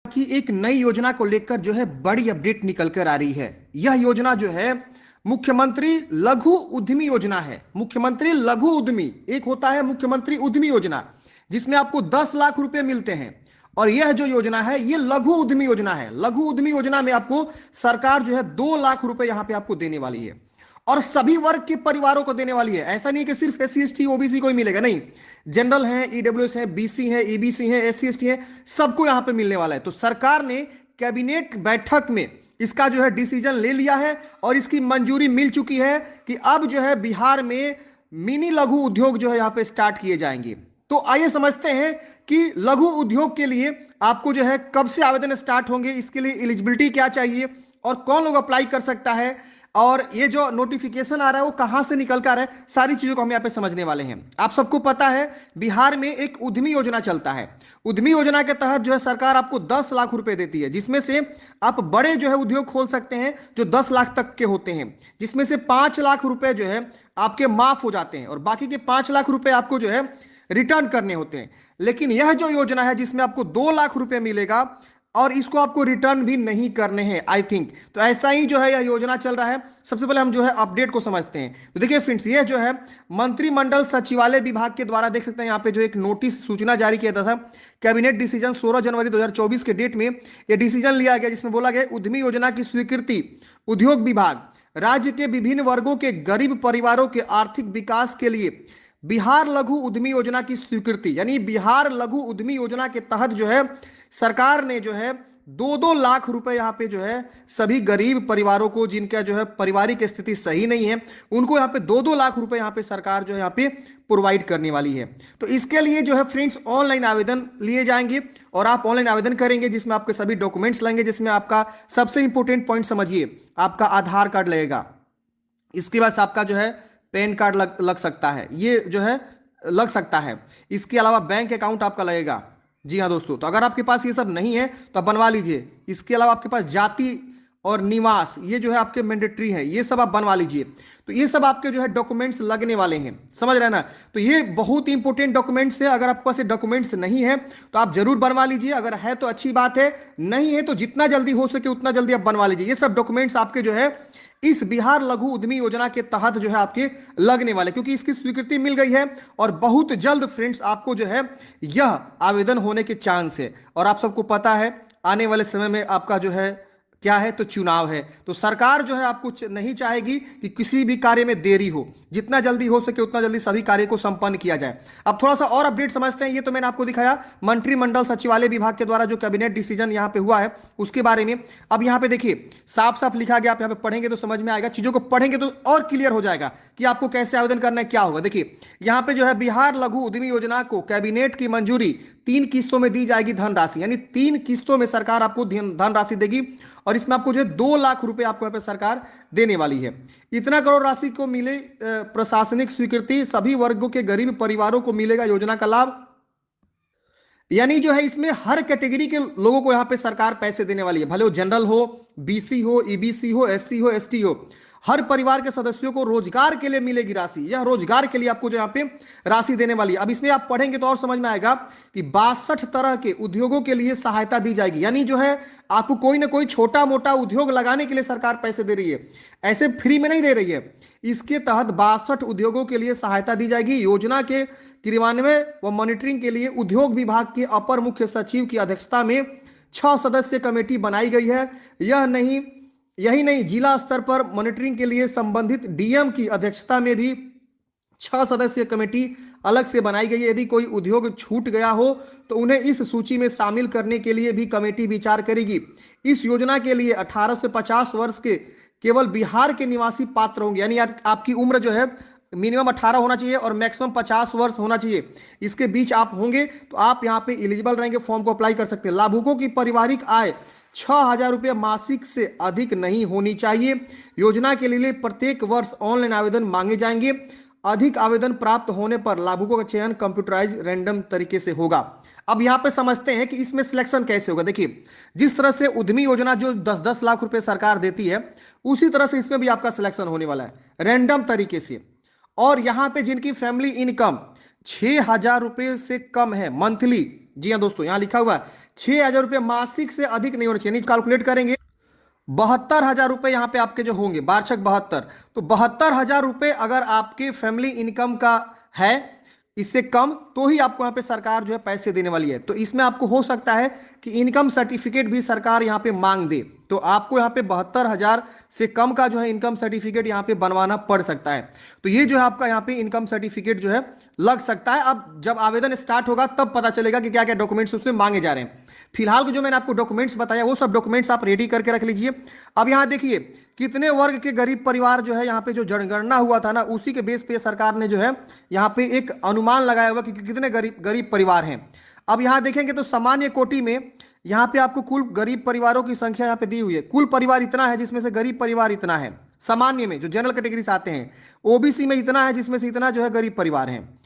की एक नई योजना को लेकर जो है बड़ी अपडेट निकल कर आ रही है। यह योजना जो है मुख्यमंत्री लघु उद्यमी योजना है। मुख्यमंत्री लघु उद्यमी, एक होता है मुख्यमंत्री उद्यमी योजना जिसमें आपको 10 लाख रुपए मिलते हैं, और यह जो योजना है ये लघु उद्यमी योजना है। लघु उद्यमी योजना में आपको सरकार जो है 2 लाख रुपए यहां पे आपको देने वाली है, और सभी वर्ग के परिवारों को देने वाली है। ऐसा नहीं है कि सिर्फ SC ST OBC को ही मिलेगा, नहीं, जनरल है, EWS है, BC है, EBC है, SC ST है, सबको यहां पे मिलने वाला है। तो सरकार ने कैबिनेट बैठक में इसका जो है डिसीजन ले लिया है और इसकी मंजूरी मिल चुकी है कि अब जो है बिहार में मिनी लघु उद्योग जो है यहां पे स्टार्ट किए जाएंगे। तो आइए समझते हैं कि लघु उद्योग के लिए आपको जो है कब से आवेदन स्टार्ट होंगे, इसके लिए एलिजिबिलिटी क्या चाहिए और कौन लोग अप्लाई कर सकता है, और ये जो नोटिफिकेशन आ रहा है वो कहां से निकल कर आ रहा है, सारी चीजों को हम यहां पे समझने वाले हैं। आप सबको पता है बिहार में एक उद्यमी योजना चलता है। उद्यमी योजना के तहत जो है सरकार आपको 10 लाख रुपए देती है, जिसमें से आप बड़े जो है उद्योग खोल सकते हैं जो 10 लाख तक के होते हैं, जिसमें से 5 लाख रुपए जो है आपके माफ हो जाते हैं और बाकी के 5 लाख रुपए आपको जो है रिटर्न करने होते हैं। लेकिन यह जो योजना है जिसमें आपको 2 लाख रुपए मिलेगा और इसको आपको रिटर्न भी नहीं करने हैं, आई थिंक। तो ऐसा ही जो है यह योजना चल रहा है। सबसे पहले हम जो है अपडेट को समझते हैं। तो देखिए फ्रेंड्स, ये जो है मंत्रिमंडल सचिवालय विभाग के द्वारा, देख सकते हैं यहाँ पे जो एक नोटिस सूचना जारी किया था, कैबिनेट डिसीजन 16 जनवरी 2024 के डेट में यह डिसीजन लिया गया, जिसमें बोला गया उद्यमी योजना की स्वीकृति उद्योग विभाग राज्य के विभिन्न वर्गों के गरीब परिवारों के आर्थिक विकास के लिए बिहार लघु उद्यमी योजना की स्वीकृति, यानी बिहार लघु उद्यमी योजना के तहत जो है सरकार ने जो है 2-2 लाख रुपए यहाँ पे जो है सभी गरीब परिवारों को, जिनका जो है पारिवारिक स्थिति सही नहीं है, उनको यहाँ पे 2-2 लाख रुपए यहाँ पे सरकार जो है यहाँ पे प्रोवाइड करने वाली है। तो इसके लिए जो है फ्रेंड्स ऑनलाइन आवेदन लिए जाएंगे और आप ऑनलाइन आवेदन करेंगे, जिसमें आपके सभी डॉक्यूमेंट्स लगेंगे, जिसमें आपका सबसे इंपॉर्टेंट पॉइंट समझिए, आपका आधार कार्ड लगेगा, इसके बाद आपका जो है पैन कार्ड लग सकता है, ये जो है लग सकता है। इसके अलावा बैंक अकाउंट आपका लगेगा। जी हाँ दोस्तों, तो अगर आपके पास ये सब नहीं है तो आप बनवा लीजिए। इसके अलावा आपके पास जाति और निवास, ये जो है आपके मैंडेटरी है, ये सब आप बनवा लीजिए। तो ये सब आपके जो है डॉक्यूमेंट्स लगने वाले हैं, समझ रहे हैं ना। तो ये बहुत ही इंपॉर्टेंट डॉक्यूमेंट्स है। अगर आपके पास ये डॉक्यूमेंट्स नहीं है तो आप जरूर बनवा लीजिए, अगर है तो अच्छी बात है, नहीं है तो जितना जल्दी हो सके उतना जल्दी आप बनवा लीजिए। ये सब डॉक्यूमेंट्स आपके जो है इस बिहार लघु उद्यमी योजना के तहत जो है आपके लगने वाले, क्योंकि इसकी स्वीकृति मिल गई है और बहुत जल्द फ्रेंड्स आपको जो है यह आवेदन होने के चांस है। और आप सबको पता है आने वाले समय में आपका जो है क्या है, तो चुनाव है। तो सरकार जो है आपको नहीं चाहेगी कि किसी भी कार्य में देरी हो, जितना जल्दी हो सके उतना जल्दी सभी कार्य को संपन्न किया जाए। अब थोड़ा सा और अपडेट समझते हैं। ये तो मैंने आपको दिखाया मंत्रिमंडल सचिवालय विभाग के द्वारा जो कैबिनेट डिसीजन यहाँ पे हुआ है उसके बारे में। अब यहाँ पे देखिए साफ साफ लिखा गया, आप यहाँ पे पढ़ेंगे तो समझ में आएगा, चीजों को पढ़ेंगे तो और क्लियर हो जाएगा कि आपको कैसे आवेदन करना है, क्या होगा। देखिए यहाँ पे जो है बिहार लघु उद्यमी योजना को कैबिनेट की मंजूरी 3 किस्तों में दी जाएगी धनराशि, यानी 3 किस्तों में सरकार आपको धनराशि देगी और इसमें आपको जो है 2 लाख रुपए आपको यहाँ पे सरकार देने वाली है। इतना करोड़ राशि को मिले प्रशासनिक स्वीकृति, सभी वर्गों के गरीब परिवारों को मिलेगा योजना का लाभ, यानी जो है इसमें हर कैटेगरी के लोगों को यहाँ पे सरकार पैसे देने वाली है, भले वो जनरल हो, BC हो, EBC हो, SC हो, ST हो, हर परिवार के सदस्यों को रोजगार के लिए मिलेगी राशि। यह रोजगार के लिए आपको जो यहाँ पे राशि देने वाली है। अब इसमें आप पढ़ेंगे तो और समझ में आएगा कि 62 तरह के उद्योगों के लिए सहायता दी जाएगी, यानी जो है आपको कोई ना कोई छोटा मोटा उद्योग लगाने के लिए सरकार पैसे दे रही है, ऐसे फ्री में नहीं दे रही है। इसके तहत 62 उद्योगों के लिए सहायता दी जाएगी। योजना के क्रियान्वयन व मॉनिटरिंग के लिए उद्योग विभाग के अपर मुख्य सचिव की अध्यक्षता में 6 सदस्यीय कमेटी बनाई गई है। यही नहीं, जिला स्तर पर मॉनिटरिंग के लिए संबंधित DM की अध्यक्षता में भी 6 सदस्यीय कमेटी अलग से बनाई गई है। यदि कोई उद्योग छूट गया हो तो उन्हें इस सूची में शामिल करने के लिए भी कमेटी विचार करेगी। इस योजना के लिए 18 से 50 वर्ष के केवल बिहार के निवासी पात्र होंगे, यानी आपकी उम्र जो है मिनिमम 18 होना चाहिए और मैक्सिमम 50 वर्ष होना चाहिए, इसके बीच आप होंगे तो आप यहाँ पे एलिजिबल रहेंगे, फॉर्म को अप्लाई कर सकते हैं। लाभुकों की पारिवारिक आय 6,000 रुपये मासिक से अधिक नहीं होनी चाहिए। योजना के लिए प्रत्येक वर्ष ऑनलाइन आवेदन मांगे जाएंगे। अधिक आवेदन प्राप्त होने पर लाभुकों का चयन कंप्यूटराइज रैंडम तरीके से होगा। अब यहाँ पे समझते हैं कि इसमें सिलेक्शन कैसे होगा। देखिए जिस तरह से उद्यमी योजना जो 10-10 लाख रुपए सरकार देती है, उसी तरह से इसमें भी आपका सिलेक्शन होने वाला है रैंडम तरीके से। और यहाँ पे जिनकी फैमिली इनकम 6,000 रुपए से कम है मंथली, जी हाँ दोस्तों, यहाँ लिखा हुआ है 6,000 रुपये मासिक से अधिक नहीं होना चाहिए। कैलकुलेट करेंगे 72,000 रुपये यहाँ पे आपके जो होंगे, वार्षिक 72, तो 72,000 रुपये अगर आपके फैमिली इनकम का है, इससे कम तो ही आपको यहाँ पे सरकार जो है पैसे देने वाली है। तो इसमें आपको हो सकता है कि इनकम सर्टिफिकेट भी सरकार यहाँ पे मांग दे, तो आपको यहाँ पे 72,000 से कम का जो है इनकम सर्टिफिकेट यहाँ पे बनवाना पड़ सकता है। तो ये जो है आपका यहाँ पे इनकम सर्टिफिकेट जो है लग सकता है। अब जब आवेदन स्टार्ट होगा तब पता चलेगा कि क्या क्या डॉक्यूमेंट्स उसमें मांगे जा रहे हैं। फिलहाल जो मैंने आपको डॉक्यूमेंट्स बताया वो सब डॉक्यूमेंट्स आप रेडी करके रख लीजिए। अब यहाँ देखिए कितने वर्ग के गरीब परिवार जो है यहाँ पे जो जनगणना हुआ था ना, उसी के बेस पे सरकार ने जो है यहाँ पे एक अनुमान लगाया हुआ कि कितने गरीब परिवार हैं। अब यहाँ देखेंगे तो सामान्य कोटि में यहाँ पे आपको कुल गरीब परिवारों की संख्या यहाँ पे दी हुई है। कुल परिवार इतना है जिसमें से गरीब परिवार इतना है। सामान्य में जो जनरल कैटेगरी से आते हैं, ओबीसी में इतना है जिसमें से इतना जो है गरीब परिवार हैं।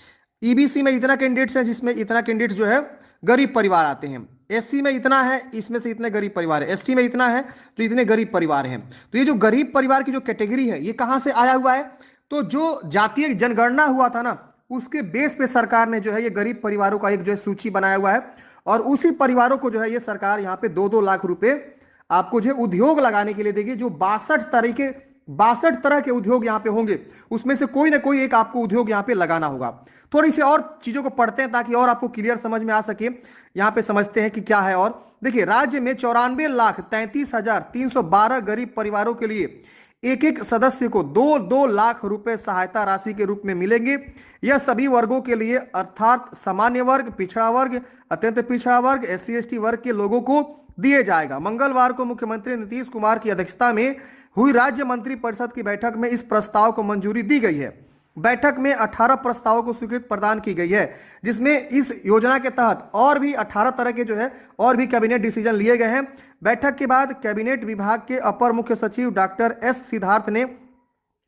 ईबीसी में इतना कैंडिडेट्स हैं जिसमें इतना कैंडिडेट्स जो है गरीब परिवार आते हैं। एससी में इतना है, इसमें से इतने गरीब परिवार है। एसटी में इतना है तो इतने गरीब परिवार हैं। तो ये जो गरीब परिवार की जो कैटेगरी है ये कहाँ से आया हुआ है? तो जो जातीय जनगणना हुआ था ना, उसके बेस पे सरकार ने जो है ये गरीब परिवारों का एक जो है सूची बनाया हुआ है, और उसी परिवारों को जो है ये सरकार यहाँ पे 2-2 लाख रुपए आपको जो उद्योग लगाने के लिए देगी। जो 62 तरह के उद्योग यहाँ पे होंगे, उसमें से कोई ना कोई एक आपको उद्योग यहाँ पे लगाना होगा। थोड़ी सी और चीजों को पढ़ते हैं ताकि और आपको क्लियर समझ में आ सके। यहाँ पे समझते हैं कि क्या है। और देखिए राज्य में 94,33,312 गरीब परिवारों के लिए एक एक सदस्य को 2-2 लाख रुपए सहायता राशि के रूप में मिलेंगे। यह सभी वर्गों के लिए अर्थात सामान्य वर्ग, पिछड़ा वर्ग, अत्यंत पिछड़ा वर्ग, SC ST वर्ग के लोगों को दिए जाएगा। मंगलवार को मुख्यमंत्री नीतीश कुमार की अध्यक्षता में हुई राज्य मंत्रिपरिषद की बैठक में इस प्रस्ताव को मंजूरी दी गई है। बैठक में 18 प्रस्तावों को स्वीकृति प्रदान की गई है, जिसमें इस योजना के तहत और भी 18 तरह के जो है और भी कैबिनेट डिसीजन लिए गए हैं। बैठक के बाद कैबिनेट विभाग के अपर मुख्य सचिव डॉक्टर S सिद्धार्थ ने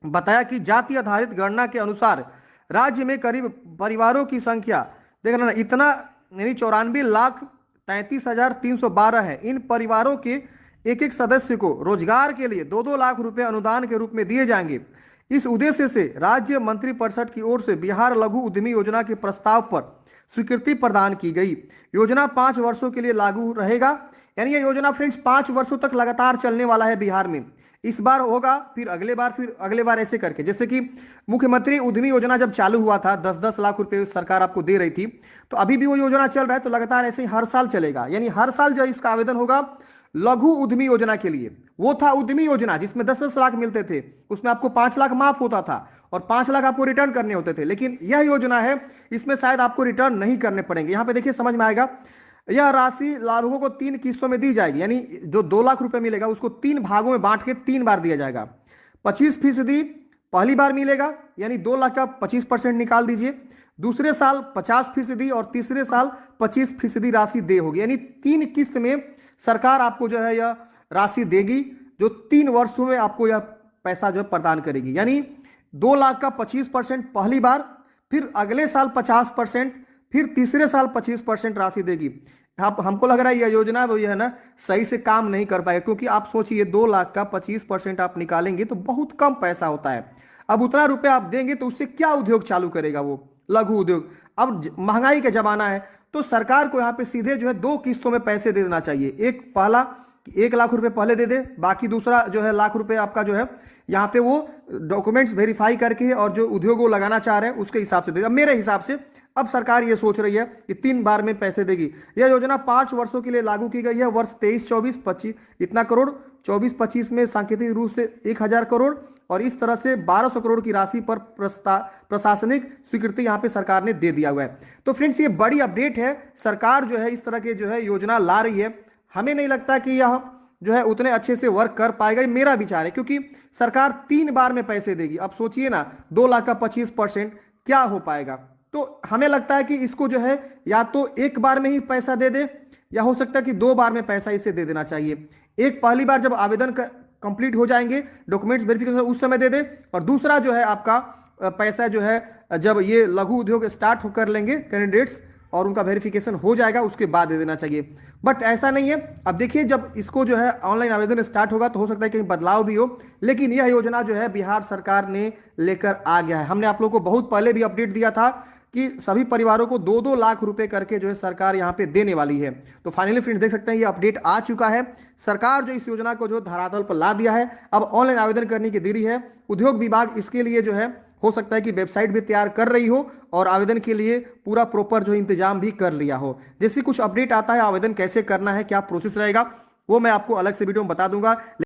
बताया कि जाति आधारित गणना के अनुसार राज्य में करीब परिवारों की संख्या देख रहे ना इतना, यानी 94,33,312 है। इन परिवारों के एक एक सदस्य को रोजगार के लिए 2-2 लाख रुपए अनुदान के रूप में दिए जाएंगे। इस उद्देश्य से राज्य मंत्रिपरिषद की ओर से बिहार लघु उद्यमी योजना के प्रस्ताव पर स्वीकृति प्रदान की गई। योजना 5 वर्षों के लिए लागू रहेगा, यानी ये योजना फ्रेंड्स 5 वर्षों तक लगातार चलने वाला है बिहार में। इस बार होगा, फिर अगले बार ऐसे करके, जैसे कि मुख्यमंत्री उद्यमी योजना जब चालू हुआ था 10-10 लाख रुपए सरकार आपको दे रही थी, तो अभी भी वो योजना चल रहा है, तो लगातार ऐसे ही हर साल चलेगा। यानी हर साल जो इसका आवेदन होगा लघु उद्यमी योजना के लिए। वो था उद्यमी योजना जिसमें 10-10 लाख मिलते थे, उसमें आपको 5 लाख माफ होता था और 5 लाख आपको रिटर्न करने होते थे। लेकिन यह योजना है, इसमें शायद आपको रिटर्न नहीं करने पड़ेंगे। यहाँ पे देखिए समझ में आएगा, यह राशि लाभुकों को 3 किस्तों में दी जाएगी, यानी जो 2 लाख रुपए मिलेगा उसको 3 भागों में बांट के 3 बार दिया जाएगा। 25% पहली बार मिलेगा, यानी 2 लाख का 25% निकाल दीजिए। दूसरे साल 50% और तीसरे साल 25% राशि दे होगी, यानी 3 किस्त में सरकार आपको जो है यह राशि देगी, जो 3 वर्षों में आपको यह पैसा जो है प्रदान करेगी। यानी 2 लाख का 25% पहली बार, फिर अगले साल 50%, फिर तीसरे साल 25% राशि देगी। आप हमको लग रहा है यह योजना वो है ना सही से काम नहीं कर पाएगा, क्योंकि आप सोचिए 2 लाख का 25% आप निकालेंगे तो बहुत कम पैसा होता है। अब उतना रुपए आप देंगे तो उससे क्या उद्योग चालू करेगा वो लघु उद्योग? अब महंगाई का जमाना है, तो सरकार को यहाँ पे सीधे जो है 2 किस्तों में पैसे दे देना चाहिए। एक पहला 1 लाख रुपए पहले दे दे, बाकी दूसरा जो है लाख रुपए आपका जो है यहाँ पे वो डॉक्यूमेंट्स वेरीफाई करके और जो उद्योग वो लगाना चाह रहे हैं उसके हिसाब से दे। मेरे हिसाब से अब सरकार ये सोच रही है कि 3 बार में पैसे देगी। यह योजना 5 वर्षों के लिए लागू की गई है। वर्ष 23-24-25 इतना करोड़, 24-25 में सांकेतिक रूप से 1000 करोड़ और इस तरह से 1200 करोड़ की राशि पर प्रशासनिक स्वीकृति यहाँ पे सरकार ने दे दिया हुआ है। तो फ्रेंड्स ये बड़ी अपडेट है, सरकार जो है इस तरह के जो है योजना ला रही है। हमें नहीं लगता कि यह जो है उतने अच्छे से वर्क कर पाएगा, ये मेरा विचार है, क्योंकि सरकार 3 बार में पैसे देगी। अब सोचिए ना 2 लाख का 25% क्या हो पाएगा? तो हमें लगता है कि इसको जो है या तो 1 बार में ही पैसा दे दे, या हो सकता है कि 2 बार में पैसा इसे दे देना चाहिए। एक पहली बार जब आवेदन कंप्लीट हो जाएंगे, डॉक्यूमेंट्स वेरिफिकेशन उस समय दे दे, और दूसरा जो है आपका पैसा जो है जब ये लघु उद्योग स्टार्ट कर लेंगे कैंडिडेट्स और उनका वेरिफिकेशन हो जाएगा उसके बाद दे देना चाहिए। बट ऐसा नहीं है। अब देखिए जब इसको जो है ऑनलाइन आवेदन स्टार्ट होगा तो हो सकता है कहीं बदलाव भी हो, लेकिन यह योजना जो है बिहार सरकार ने लेकर आ गया है। हमने आप लोगों को बहुत पहले भी अपडेट दिया था कि सभी परिवारों को 2-2 लाख रुपए करके जो है सरकार यहाँ पे देने वाली है। तो फाइनली फ्रेंड्स देख सकते हैं ये अपडेट आ चुका है। सरकार जो इस योजना को जो धरातल पर ला दिया है। अब ऑनलाइन आवेदन करने की देरी है। उद्योग विभाग इसके लिए जो है हो सकता है कि वेबसाइट भी तैयार कर रही हो और आवेदन के लिए पूरा प्रॉपर जो इंतजाम भी कर लिया हो। जैसे कुछ अपडेट आता है आवेदन कैसे करना है, क्या प्रोसेस रहेगा, वो मैं आपको अलग से वीडियो में बता दूंगा।